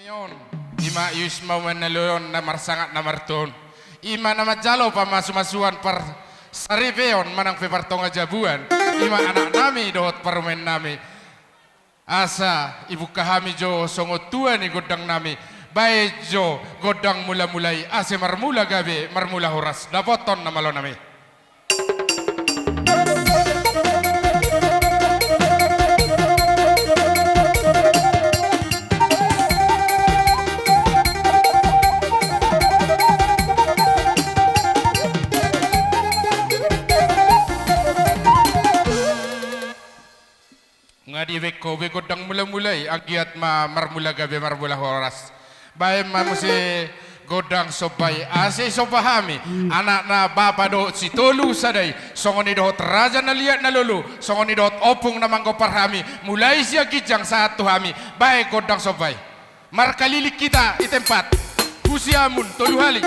Ngayon, ima yus mau menelon na marsangat na marton. Ima na majalo pa masumasuan par saripeon manang pepartonga jabuan. Ima anak nami dohot parumen nami. Asa ibu kahami jo songo tua ni godang nami. Baik jo godang mula-mulai ase marmula gabe marmula horas dapoton na malo nami. Ngadi beko be godang mula-mulai agiat ma marmula gabe marmula horas. Bae ma musi godang sopai ase sopahami anak na bapa do si tolu sadai songoni dohot raja na liat na lulu songoni dohot opung na mangko parhami mulai sia kijang satu hami bae godang sopai markalilik kita di tempat husiamun tolu hali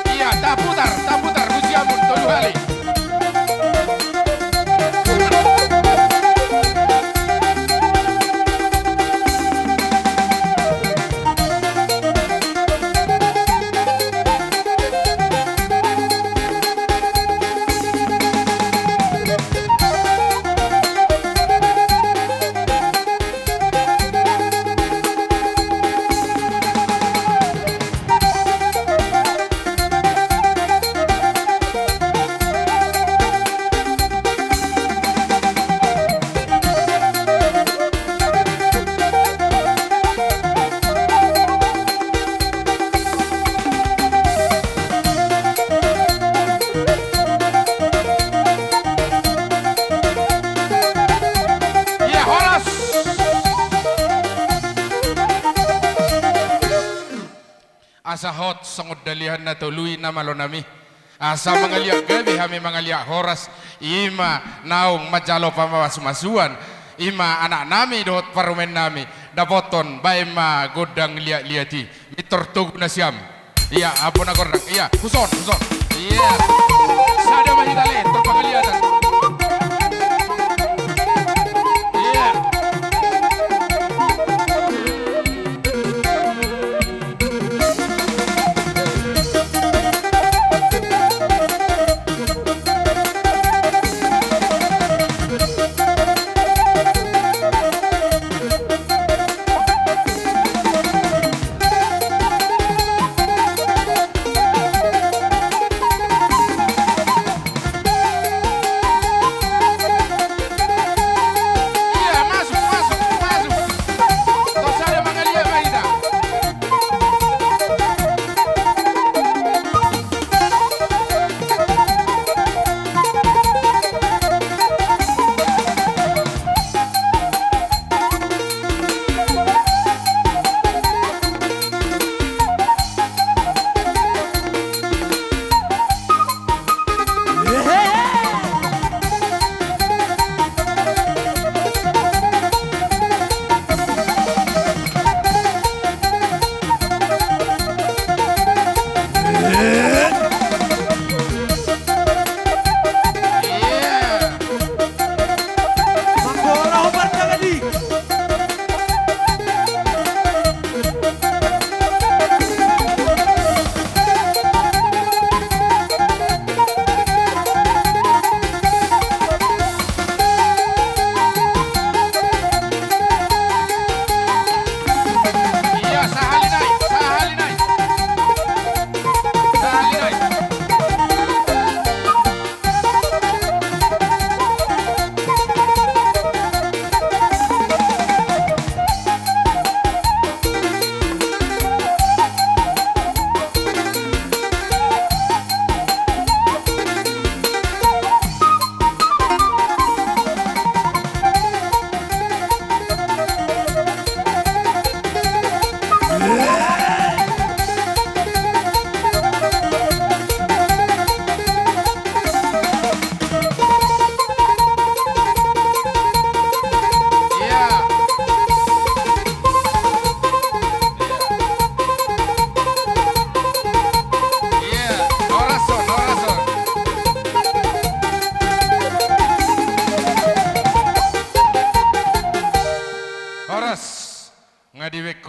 iya tak putar husiamun tolu hali. Asa hot sangot dalihan na tuluy na malonami. Asa mangaliak gabi hami mangaliak horas. Ima naong majalo pamawasumasuan. Ima anak nami dohot parumen nami. Dapoton baima godang liat-liati. Mitortug na siyam. Iya, apo na gorang. Iya, huson. Iya. Sada mahidali, terpangaliatan. Iya.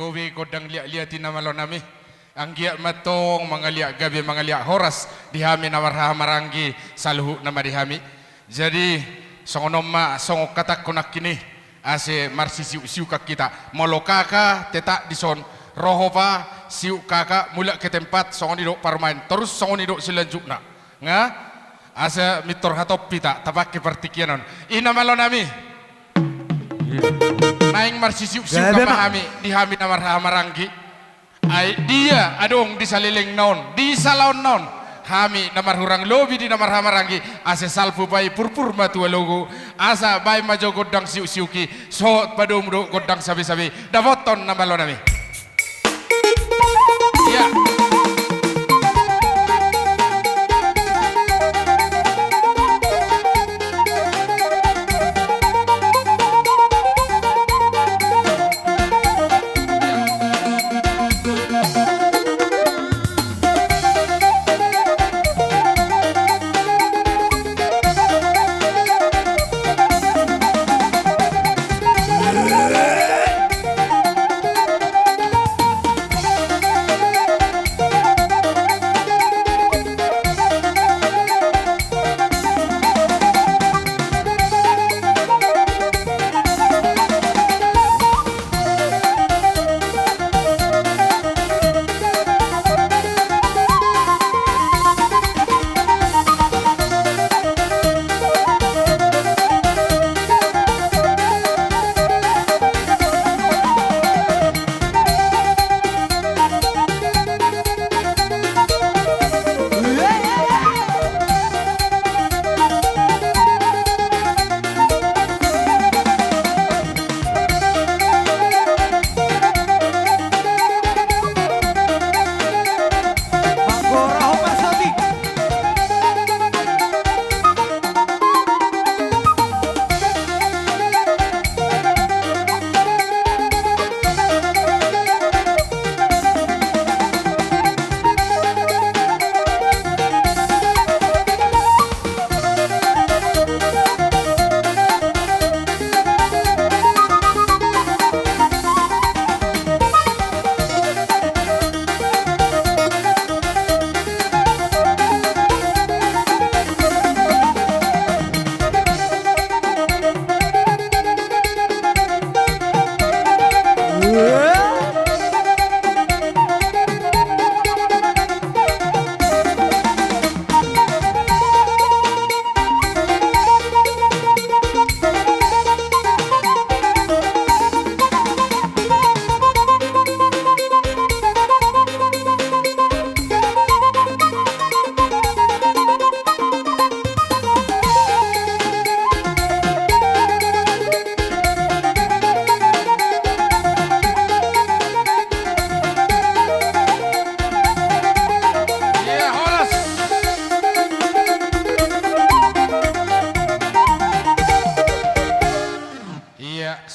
gowe kodang liat-liatin na malo nami. Ang giya matong mga liak gabi mga liak horas dihami na marhamaranggi sa luhu na marihami. Jadi songonoma songok katak kunak kini ase marsisiu kak kita molokaka tetak dison roho pa siu kaka mula ke tempat songonidok parmain terus songonidok selanjutnya nga ase mitor hatop pita tapak ke partikianon ina malo nami naing marsisiu kapahami dihami na marhamaranggi ay dia adong di saliling naon di salaon naon hami namar hurang lobi di namar hamarangi ase salpu bai purpur matua logo asa bai majo godang siu-siuki so padum do godang sabi-sabi davoton namalo nami ya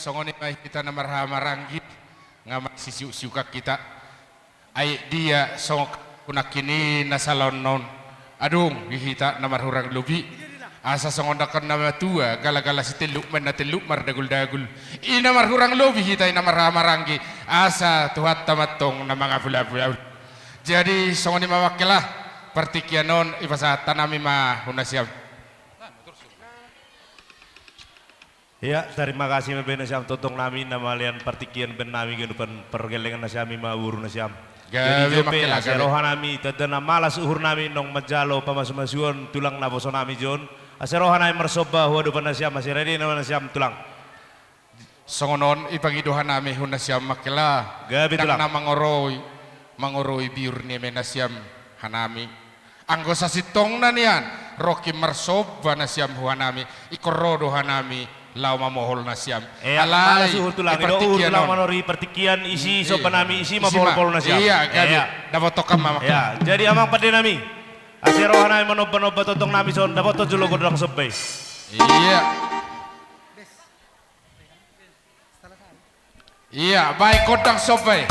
songoni mai kita na marhamaranggi nga magsisiu-siu kak kita ay dia songok kunak kini nasalon non adung hihita na marhurang lubi asa songondakan na matua gala-gala si teluk man na teluk mardagul-dagul ina marhurang lubi hita na marhamaranggi asa tuhat tamatong na mga bula-bula jadi songoni mawakilah partikianon ibasa tanami mahunasiam. Ya, terima kasih membina siam totong nami nama lian partikian ben nami genupan pergelengan nasiami mawur nasiam. Jadi jope aseroha nami tadana malas uhur nami nong majalo pamasumasuan tulang naboso nami jon. Aseroha nami mersoba huadu panasiam masih ready nama nasiam tulang. Songonon ipangiduhan nami hunasiam makela. Gabi tulang. Na mangoroy biur ni menasiam hanami. Anggo sa sitong na niyan Rocky mersoba nasiam huanami ikorodo hanami. Lau mamohol na siyam. Alay, suhur tulang. Ido tulang manori partikian isi sopan nami isi mamohol polo na siyam. Iya, gabi. Dapat tokam mamak. Ya, jadi amang pade nami. Aserohan nami manoba-noba totong nami son dapat to julo godang sobay. Iya. Iya, baik godang sobay.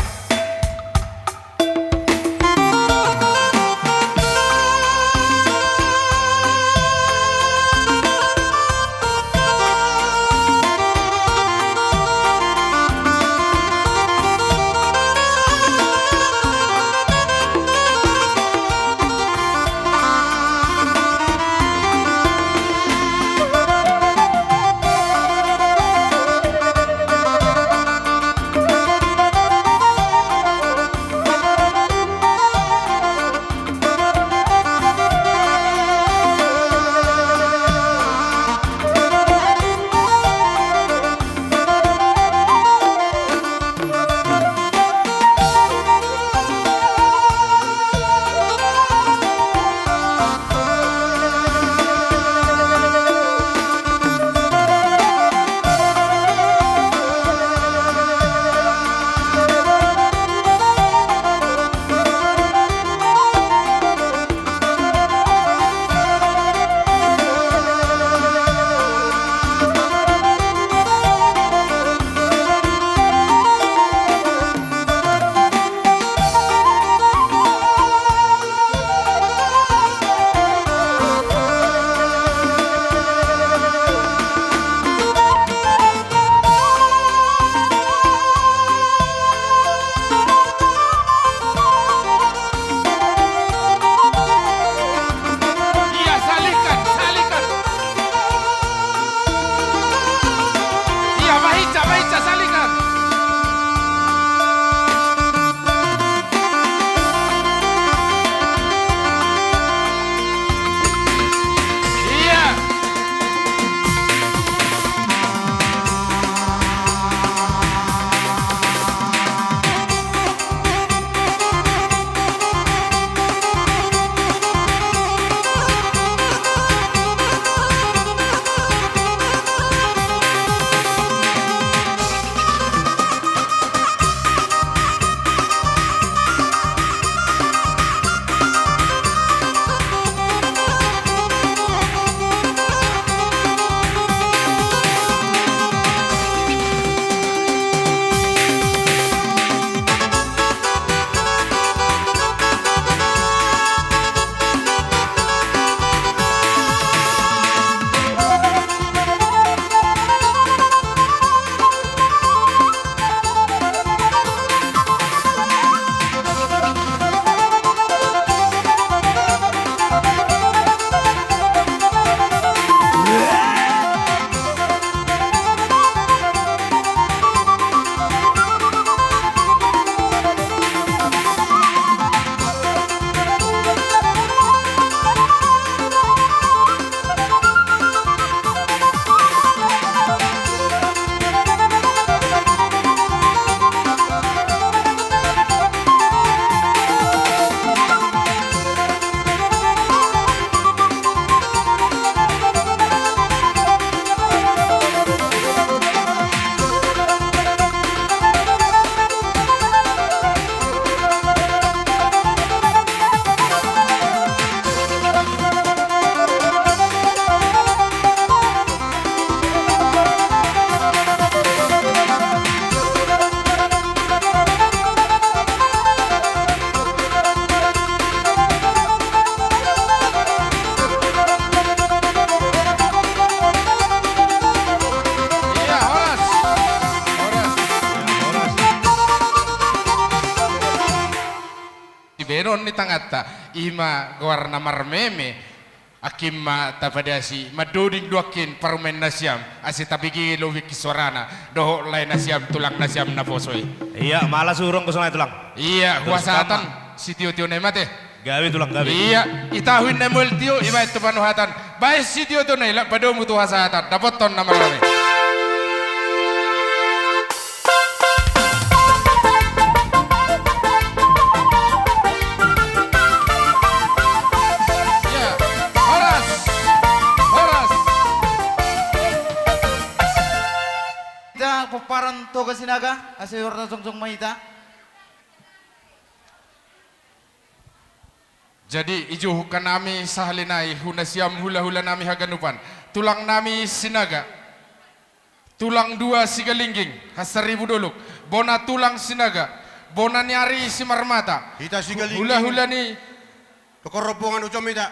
benon ni tangata ima gawarna marmeme akimma tapadasi madoding duakin parumen nasiam asi tabigi lowi kisorana doho lain nasiam tulang nasiam na posoy. Iya, malas urong ko sa tulang. Iya, Terus huasatan si tio-tio nemate. Gawi tulang gawi. Iya, itahuin nemol tio iba itu panuhatan. Baik si tio to nela padomu tu hasatan. Dapat ton nama kami. Ya, horas. Horas. Ita paparan to ka sinaga asa yorta songsong mahita. Jadi ijuh kanami sahalinai hunasiam hula-hula nami haganupan. Tulang nami sinaga. Tulang dua sigalingging hasaribu doluk. Bona tulang sinaga. Bona nyari simarmata. Ita sigalingging. Hula-hula ni Kekoropongan ucom ita.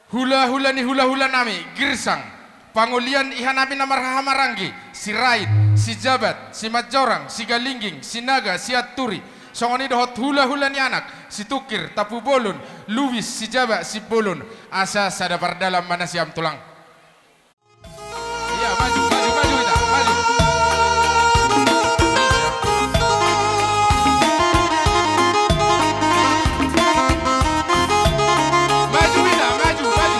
hula-hula ni hula-hula nami girsang. Pangulian ihanabi na marhamaranggi. Si Rait, si Jabat, si Majorang, si Galingging, si Naga, si Aturi. Songoni dohot hula-hula ni anak. Si Tukir, Tapu Bolon, Luwis, si Jaba, si Bolon. Asa sada dalam mana siam tulang. Iya, maju, maju, maju kita, maju. Maju kita, maju, maju.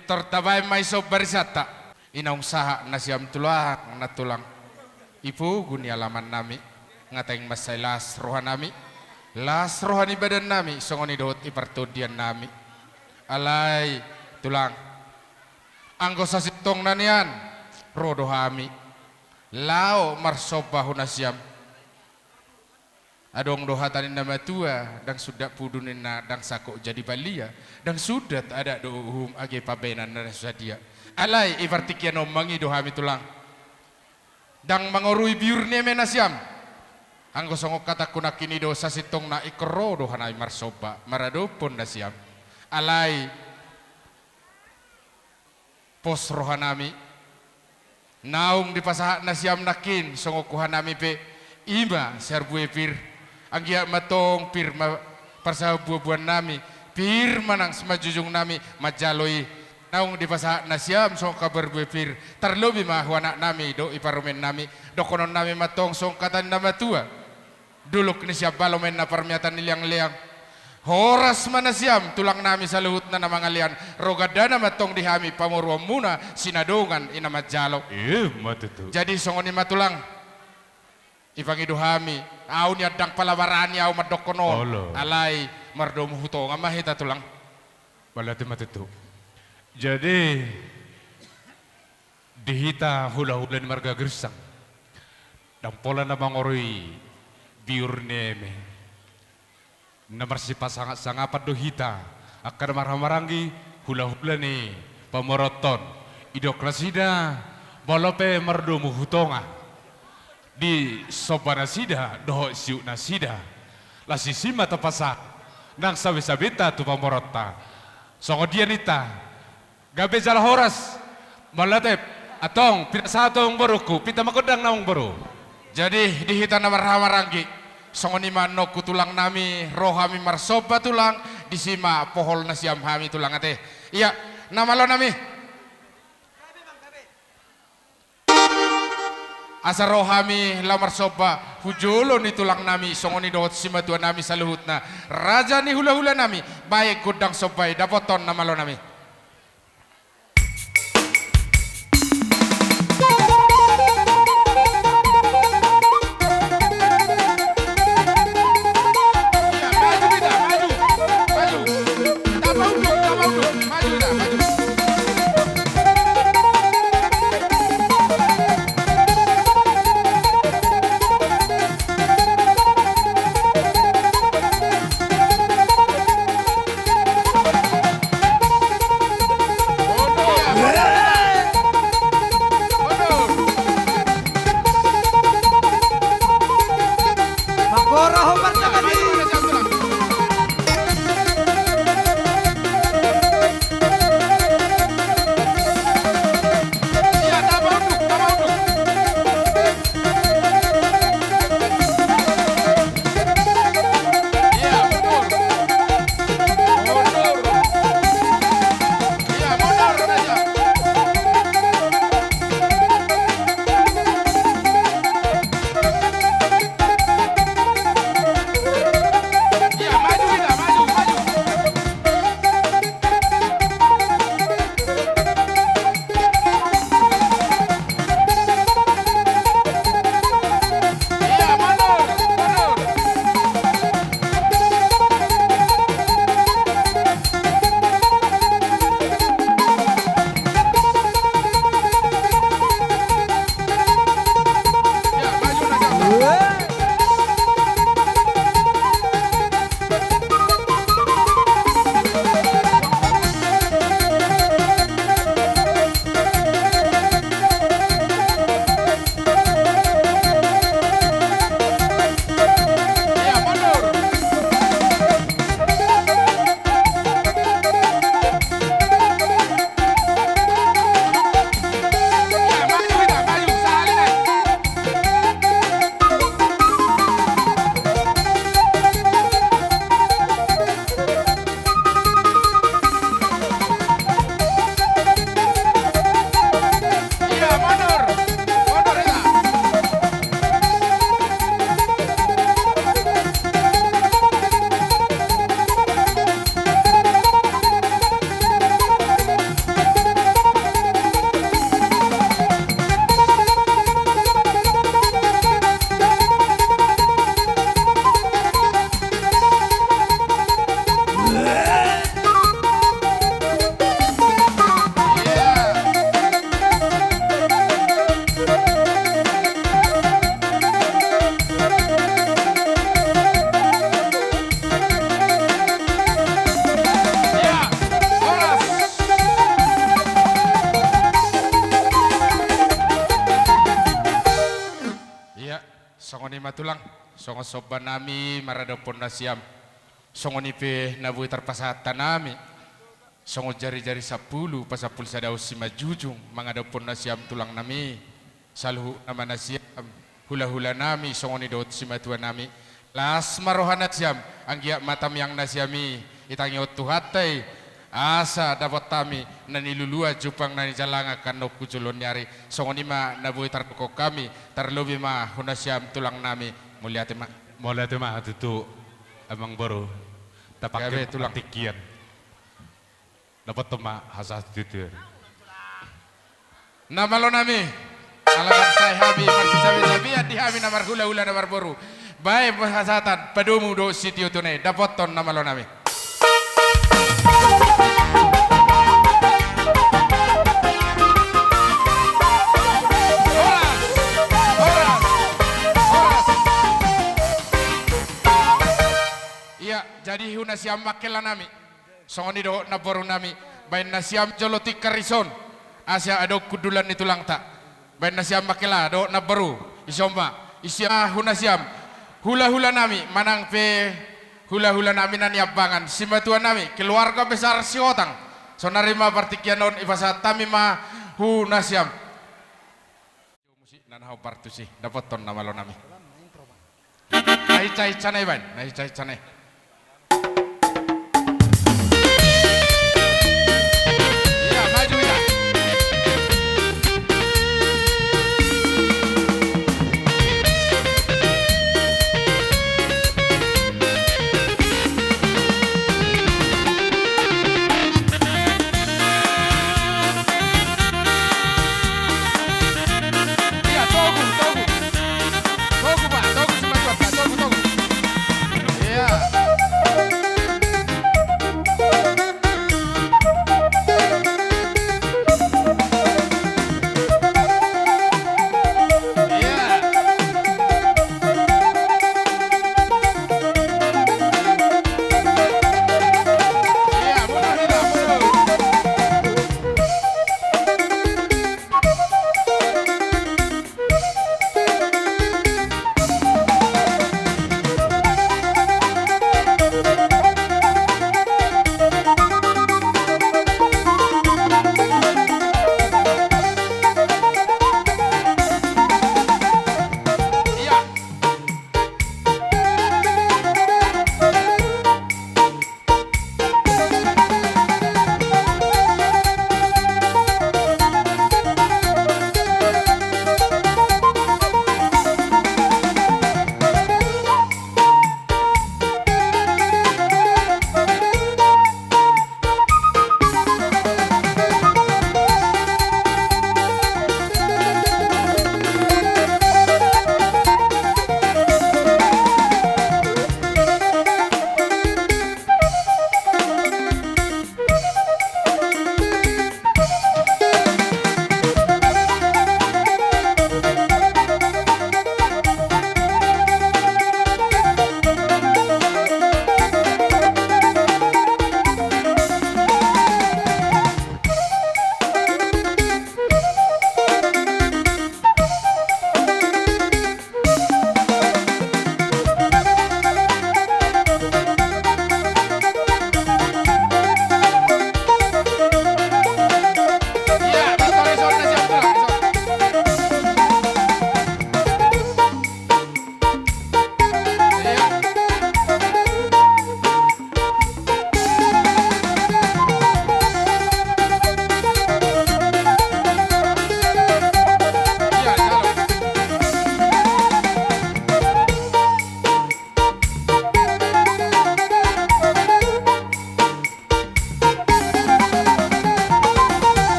Victor tabay may so barisata. Inaung saha na siyam tulang na tulang. Ipu guni alaman nami. Ngateng masay las rohan nami. Las rohan ibadan nami. Songoni dohot ipartodian nami. Alay tulang. Anggo sa sitong na niyan. Rodo hami. Lao marsobahu na siyam. Adong dohatanin nama tua dang sudah pudunin na dang sakok jadi balia dang sudah ada dohum age pabenan na sadia alai ivartikian omangi dohami tulang dang mangorui biurne menasiam anggo songok kata kuna kini dosa sitong na ikro dohanai marsoba maradopon nasiam alai pos rohanami naung di pasaha nasiam nakin songok kuhanami pe ima serbue pir anggia matong pir persabuan nami pir manang semajujung nami majaloi naung di pasaha nasiam song kabar pir terlobi mahwana nami do iparumen nami dokonon nami matong song katan nama tua dulu kini siap balomen na permiatan liang-liang horas manasiam tulang nami saluhut na namangalian rogadana matong dihami pamurwam muna sinadungan ina majalo matutu. jadi songoni matulang ipangi duhami au ni adang palawarani au madokonon Olo. alai mardom huto ngamahita tulang Balati matutu. Jadi dihita hula-hula ni marga gersang. Dan pola na mangoroi biur neme. Namar si pasangat-sangapat dohita. Akan maramarangi hula-hula ni pamoroton. Idokrasida balope mardomu hutonga. Di sobana sida doho siu na sida la sisima tapasa nang sabi-sabita tu pamorota songo dia nita gabe jala horas malatep atong pinasatong baruku pita makodang naung baru jadi dihita na marhamaranggi songoni manok kutulang nami rohami marsoba tulang disima pohol na siam hami tulang ate iya namalo nami asa rohami lamar soba hujulo ni tulang nami songoni dohot simatua nami saluhut na raja ni hula-hula nami baik kudang sobai dapoton namalo nami songo soba nami maradopon na siyam. Songo nipe nabui terpasatan nami. Songo jari-jari 10 pasapul sadaw si majujung mangadopon na siyam tulang nami. Salhu nama na siyam hula-hula nami songo ni dot si matua nami. Las marohan na siyam ang giya matam yang na siyami itangyot tuhatay. Asa dapat kami nanilulua jupang nani jalanga kanop kuculon nyari songo nima nabui tarpukok kami terlebih mah hunasyam tulang nami mulia tema itu emang baru Gawe tapak tulang. tikian dapat tema hasas itu nama lo nami alaman saya habi marsi sabi di habi namar hula-hula namar boru baik bahasatan padumu do sitio tunai dapat ton nama lo nami. Iya, jadi huna siam makela nami. Songoni do naboru nami. Bain nasiam joloti karison. Asia ado kudulan itu langta. Bain nasiam makela do naboru. Isomba. Isya huna siam. Hula-hula nami manang pe hula-hula nami nani abangan. Simatua nami keluarga besar siotang. Sonarima partikianon ifasa tamima huna siam. Musik nanhau partusi. Dapat ton nama lo nami. Nahi cai canai bain. Nahi cai canai. Yeah.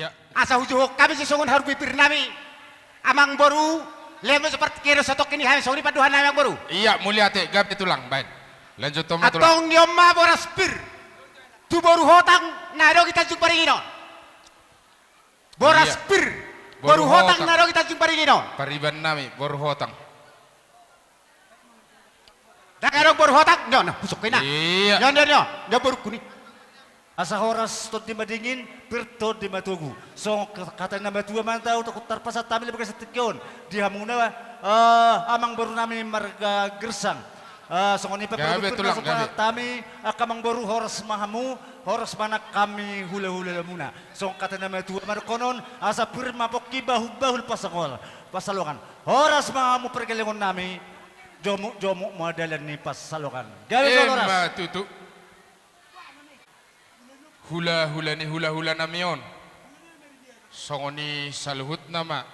Iya. Asa hujuhok kami sisungun harus bibir nami. Amang baru lemo seperti kira sotok ini kami songri paduhan nami amang baru. Iya mulia te gabi tulang baik. Lanjut toma tulang. Atong nyoma boras bir. Tu baru hotang nado kita jumpa ringino. Boras Iya. bir. Baru Baru hotang hotang. nado kita jumpa ringino. Pariban nami boru hotang. Dakarong baru hotang nyo na pusok kina. Iya. Nyo baru kuning. Asa horas tot di madingin, pirto di matugu. So kata na matua mantau takut tarpasa tamil bagai setikyon. Di hamuna amang baru nami marga gersang. Songoni pa Gabi, tulang, gabi. tami akamang baru horas mahamu, horas mana kami hula-hula muna. So kata na matua markonon asa pirma poki bahul pasakol. Pasalokan. Horas mahamu pergelengon nami. Jomo madalan ni pasalokan. Gabi horas. Emma tutu. Hula-hula ni hula-hula namion. Songoni saluhut nama.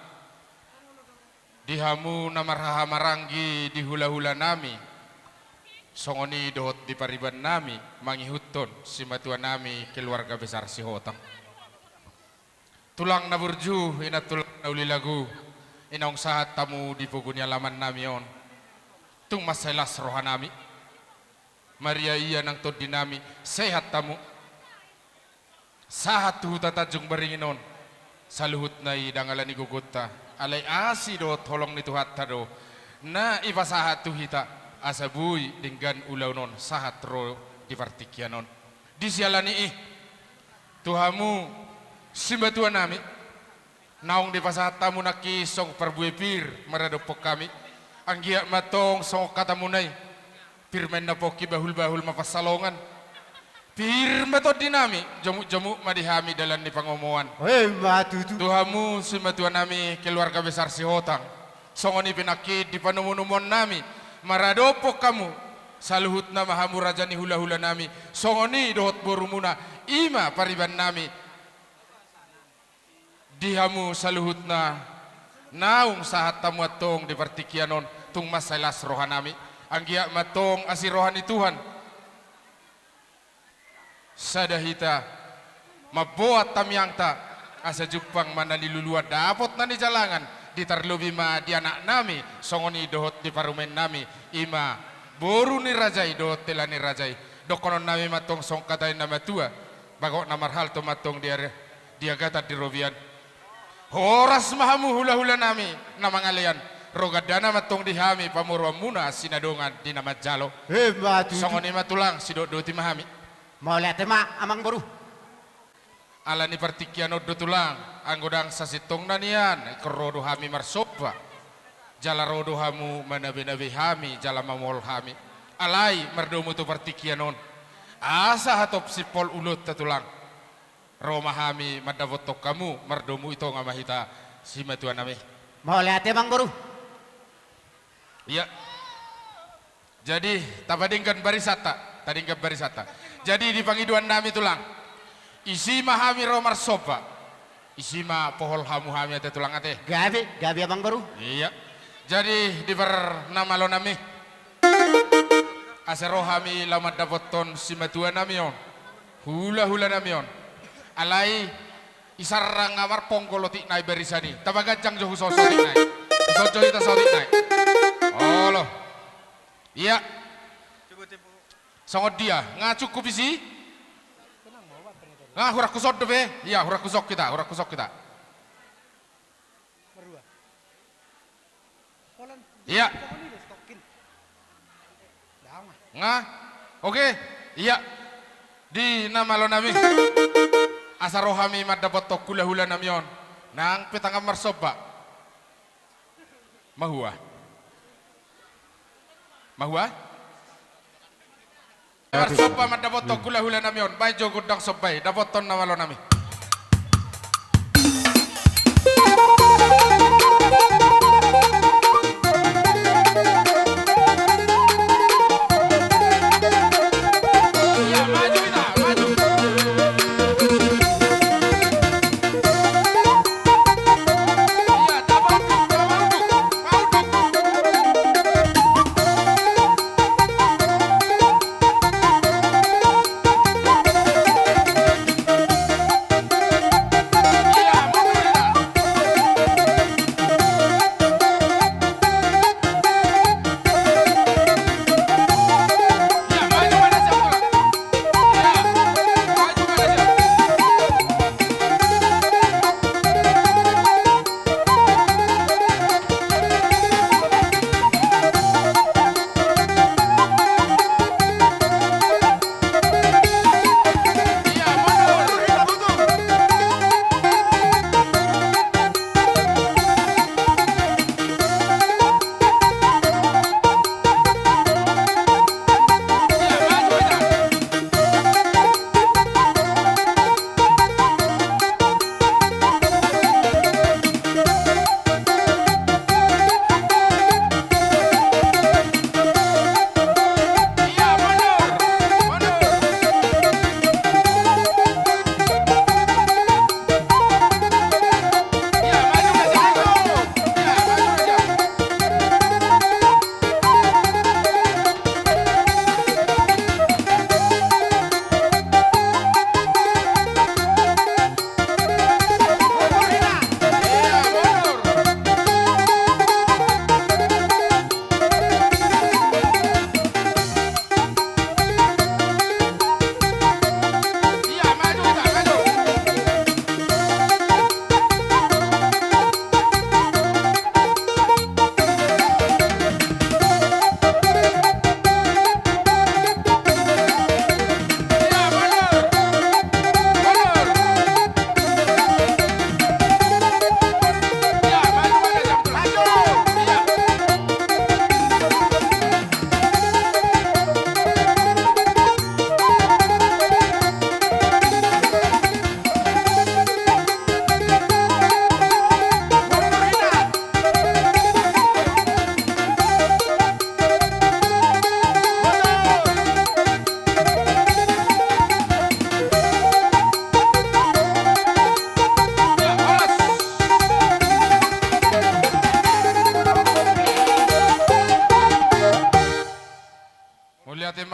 Dihamu namaraha maranggi di hula-hula nami. Songoni dohot di pariban nami. Mangihuton si matua nami keluarga besar si hotang. Tulang na burju ina tulang na ulilagu. Inaong sahat tamu di pugunya laman namion. Tung maselas roha nami. Maria iya nang tod dinami. Sehat tamu. Sahat tu tatajung baringinon saluhut na idangalan ni gugutta alay asi do tolong ni tuhat tado na ipasahat tu hita asabuy dinggan ulaw non sahat ro di partikyanon di sialani tuhamu simbatuan nami naong di pasahat tamu nakisong perbuepir maradopok kami anggiak matong song katamunay pirmen na poki bahul-bahul mapasalongan Pirma to dinami, jamu-jamu madihami dalam di pangomoan. Hei matutu. Tuhamu simatua nami keluarga besar si hotang. Songoni pinakit di panumunumon nami. Maradopok kamu. Saluhut na mahamu raja ni hula-hula nami. Songoni dohot borumuna. Ima pariban nami. Dihamu saluhut na. Naung sahat tamu atong di partikyanon. Tung masalas rohan nami. Anggiak matong asirohan ni Tuhan. Sadahita mabuat tamyangta asa Jepang mana dilulua dapot na ni jalangan ditarlubi ma di anak nami songoni dohot di parumen nami ima boru ni rajai dohot tela ni rajai dokonon nami matong songkatain nama tua bagok namarhal to matong dia gata di robian horas mahamu hula-hula nami namangalian rogadana matong dihami pamurwa muna sinadongan di nama jalo Hei matutu. songoni matulang sidot-doti mahami Mau lihat tema amang baru. ala ni partikiano do tulang anggodang sasitong nanian kerodo hami marsopa jala rodo hamu manabe-nabe hami jala mamol hami alai merdomu tu partikianon asa hatop sipol ulut tatulang roma hami madabotok kamu merdomu itu ngamahita si matuan nami Mau lihat amang baru. iya jadi tabadingkan barisata tadingkan barisata jadi di pangiduan nami tulang isi mahami romar sopa isi mah pohol hamu hami ate tulang ate Gabi amang baru. iya jadi di bernama lo nami asero hami lamat dapoton si matua nami on hula nami on alai isarang ngamar pongkoloti nai berisani tabagajang johu sosotik nai sojo kita sotik nai oh lo iya songod dia nga cukup isi nga hurak kusok debe iya hurak kusok kita iya nga oke iya di nama lo nami asarohami madapot tok hula namion nang petang marsoba mahua Marsopa madapot tok hula namion bay jogod dang sobay dapoton nama lo nami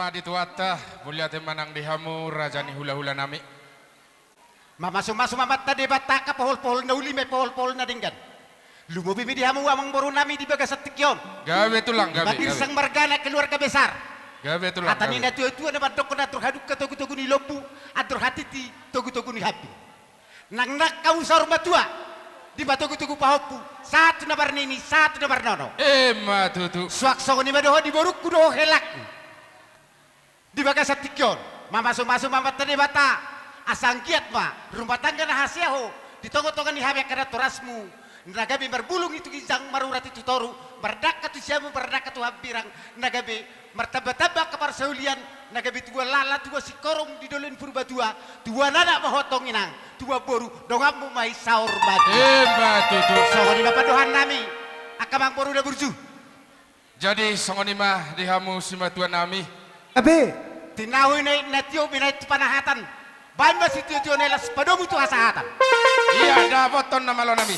dituata mulia temanang dihamu rajani hula-hula nami. Mamasuk-masuk mamat tadi bataka pohol-pohol na uli may pohol-pohol na dinggan. Lumubimi di hamu amang boru nami di bagas tikyon. Gawe tulang gawe. Bagir sang margana keluarga besar. Gawe tulang. Atani na tuwa-tuwa na badok na atur haduk ka togu-togu ni lopu, atur hati ti togu-togu ni hapi. Nang nakau sa rumah tua, di batogu-togu pahopu, satu na barnini, satu na barnono. Ma tutu. Suak songo ni madoho di boruk kudo helak. Di bagas tikyon, mamasuk-masuk mamat tadi bata. Asang giat ma, rumah tangga na hasiaho, ditongo-tongo ni habi kada torasmu. Nagabi berbulung itu gizang marurat itu toru, berdakat tu siamu, berdakat tu hampirang, nagabi martaba-taba kapar saulian, nagabi tua lala, tua si korong di dolen purba tua nana mahotong inang, tua boru, dongamu mai saur batu. Ma tutu. Songoni bapak dohan nami, akamang boru na burju. Jadi songonima dihamu simatuan nami. Abi, Tinahui na natio binay tu panahatan, ban masih tio nelas padomu tu hasahatan. Iya dapoton na malo nami.